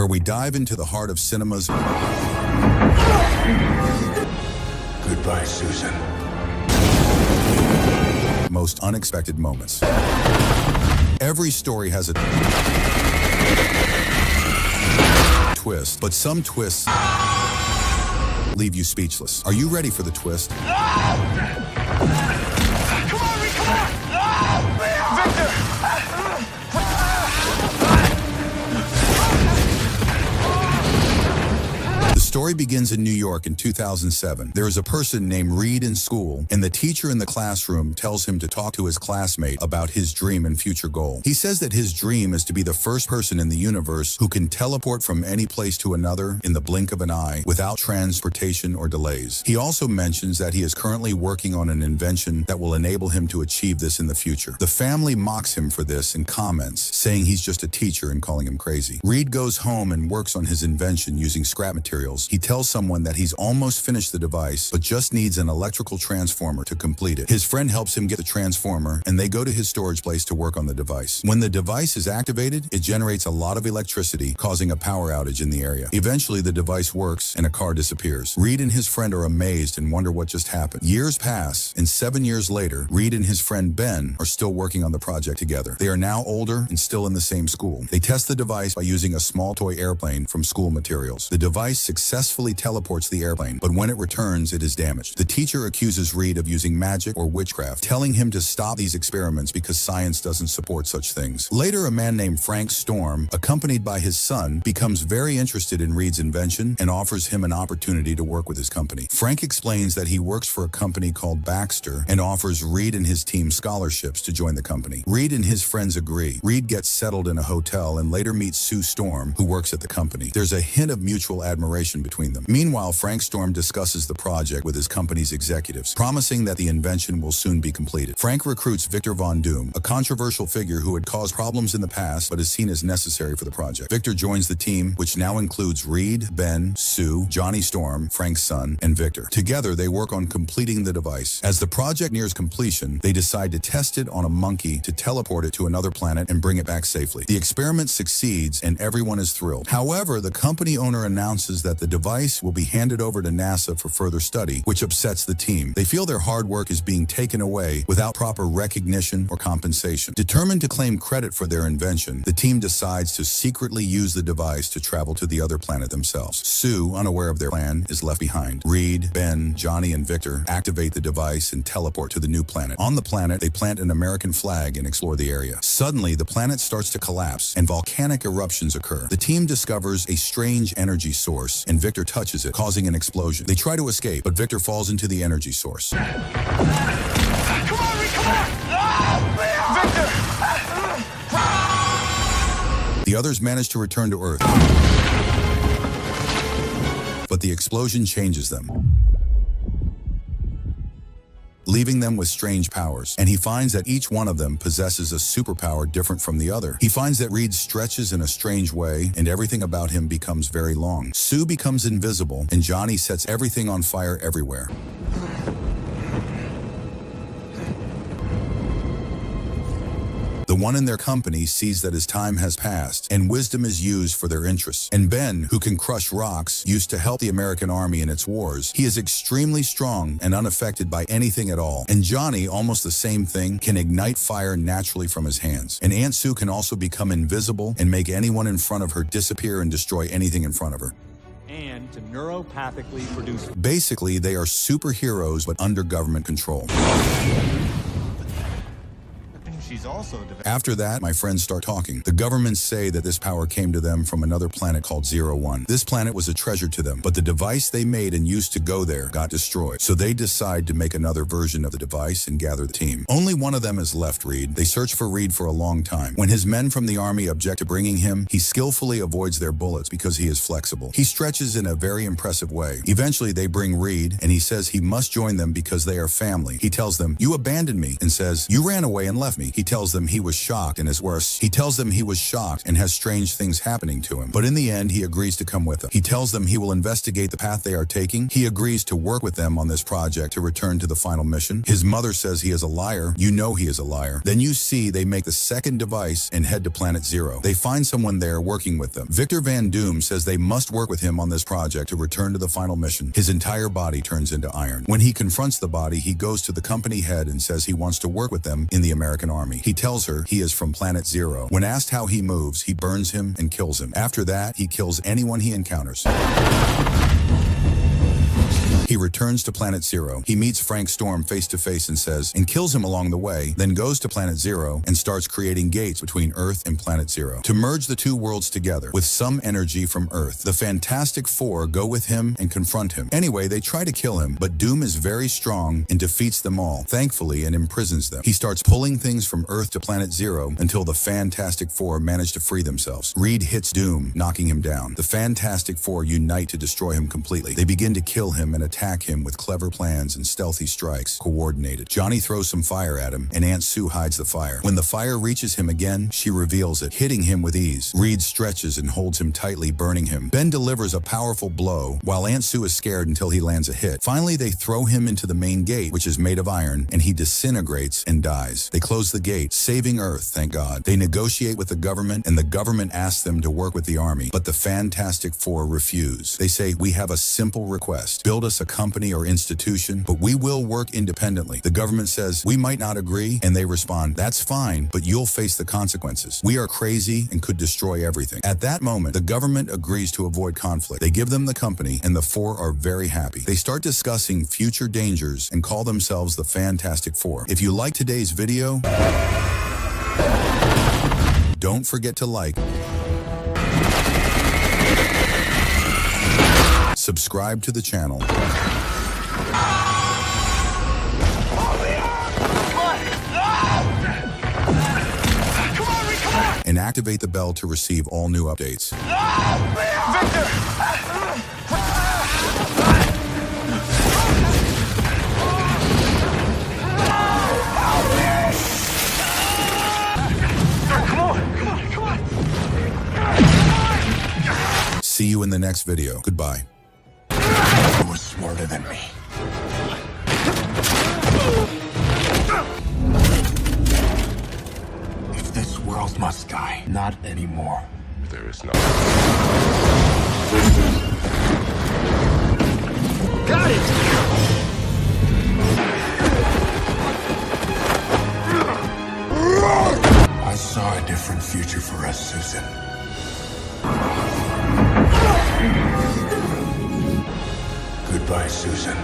where we dive into the heart of cinema's Goodbye, Susan. most unexpected moments. Every story has a twist, but some twists leave you speechless. Are you ready for the twist? Come on, Reed, come on! Victor! The story begins in New York in 2007. There is a person named Reed in school, and the teacher in the classroom tells him to talk to his classmate about his dream and future goal. He says that his dream is to be the first person in the universe who can teleport from any place to another in the blink of an eye without transportation or delays. He also mentions that he is currently working on an invention that will enable him to achieve this in the future. The family mocks him for this and comments, saying he's just a teacher and calling him crazy. Reed goes home and works on his invention using scrap materials. He tells someone that he's almost finished the device, but just needs an electrical transformer to complete it. His friend helps him get the transformer, and they go to his storage place to work on the device. When the device is activated, it generates a lot of electricity, causing a power outage in the area. Eventually, the device works, and a car disappears. Reed and his friend are amazed and wonder what just happened. Years pass, and 7 years later, Reed and his friend Ben are still working on the project together. They are now older and still in the same school. They test the device by using a small toy airplane from school materials. The device successfully teleports the airplane, but when it returns, it is damaged. The teacher accuses Reed of using magic or witchcraft, telling him to stop these experiments because science doesn't support such things. Later, a man named Frank Storm, accompanied by his son, becomes very interested in Reed's invention and offers him an opportunity to work with his company. Frank explains that he works for a company called Baxter and offers Reed and his team scholarships to join the company. Reed and his friends agree. Reed gets settled in a hotel and later meets Sue Storm, who works at the company. There's a hint of mutual admiration between them. Meanwhile, Frank Storm discusses the project with his company's executives, promising that the invention will soon be completed. Frank recruits Victor Von Doom, a controversial figure who had caused problems in the past but is seen as necessary for the project. Victor joins the team, which now includes Reed, Ben, Sue, Johnny Storm, Frank's son, and Victor. Together, they work on completing the device. As the project nears completion, they decide to test it on a monkey to teleport it to another planet and bring it back safely. The experiment succeeds, and everyone is thrilled. However, the company owner announces that the device will be handed over to NASA for further study, which upsets the team. They feel their hard work is being taken away without proper recognition or compensation. Determined to claim credit for their invention, the team decides to secretly use the device to travel to the other planet themselves. Sue, unaware of their plan, is left behind. Reed, Ben, Johnny, and Victor activate the device and teleport to the new planet. On the planet, they plant an American flag and explore the area. Suddenly, the planet starts to collapse and volcanic eruptions occur. The team discovers a strange energy source, and Victor touches it, causing an explosion. They try to escape, but Victor falls into the energy source. Come on, Reed, come on! Victor! The others manage to return to Earth, but the explosion changes them, leaving them with strange powers, and he finds that each one of them possesses a superpower different from the other. He finds that Reed stretches in a strange way, and everything about him becomes very long. Sue becomes invisible, and Johnny sets everything on fire everywhere. The one in their company sees that his time has passed, and wisdom is used for their interests. And Ben, who can crush rocks, used to help the American army in its wars. He is extremely strong and unaffected by anything at all. And Johnny, almost the same thing, can ignite fire naturally from his hands. And Aunt Sue can also become invisible and make anyone in front of her disappear and destroy anything in front of her. And to neuropathically produce. Basically, they are superheroes but under government control. She's also After that, my friends start talking. The governments say that this power came to them from another planet called 01. This planet was a treasure to them, but the device they made and used to go there got destroyed. So they decide to make another version of the device and gather the team. Only one of them is left, Reed. They search for Reed for a long time. When his men from the army object to bringing him, he skillfully avoids their bullets because he is flexible. He stretches in a very impressive way. Eventually, they bring Reed, and he says he must join them because they are family. He tells them, "You abandoned me," and says, "You ran away and left me." He tells them he was shocked and is worse. He tells them he was shocked and has strange things happening to him. But in the end, he agrees to come with them. He tells them he will investigate the path they are taking. He agrees to work with them on this project to return to the final mission. His mother says he is a liar. You know he is a liar. Then you see they make the second device and head to Planet Zero. They find someone there working with them. Victor Van Doom says they must work with him on this project to return to the final mission. His entire body turns into iron. When he confronts the body, he goes to the company head and says he wants to work with them in the American Army. He tells her he is from Planet Zero. When asked how he moves, he burns him and kills him. After that, he kills anyone he encounters. He returns to Planet Zero. He meets Frank Storm face to face and says, and kills him along the way, then goes to Planet Zero and starts creating gates between Earth and Planet Zero to merge the two worlds together with some energy from Earth. The Fantastic Four go with him and confront him. Anyway, they try to kill him, but Doom is very strong and defeats them all, thankfully, and imprisons them. He starts pulling things from Earth to Planet Zero until the Fantastic Four manage to free themselves. Reed hits Doom, knocking him down. The Fantastic Four unite to destroy him completely. They begin to kill him and attack him with clever plans and stealthy strikes, coordinated. Johnny throws some fire at him, and Aunt Sue hides the fire. When the fire reaches him again, she reveals it, hitting him with ease. Reed stretches and holds him tightly, burning him. Ben delivers a powerful blow, while Aunt Sue is scared until he lands a hit. Finally, they throw him into the main gate, which is made of iron, and he disintegrates and dies. They close the gate, saving Earth, thank God. They negotiate with the government, and the government asks them to work with the army, but the Fantastic Four refuse. They say, we have a simple request. Build us a company or institution, but we will work independently. The government says, we might not agree, and they respond, that's fine, but you'll face the consequences. We are crazy and could destroy everything. At that moment, the government agrees to avoid conflict. They give them the company, and the four are very happy. They start discussing future dangers and call themselves the Fantastic Four. If you like today's video, don't forget to like, subscribe to the channel, and activate the bell to receive all new updates. Victor! Come on! See you in the next video. Goodbye. You were smarter than me. If this world must die, not anymore. There is no. Got it! I saw a different future for us, Susan. Goodbye, Susan.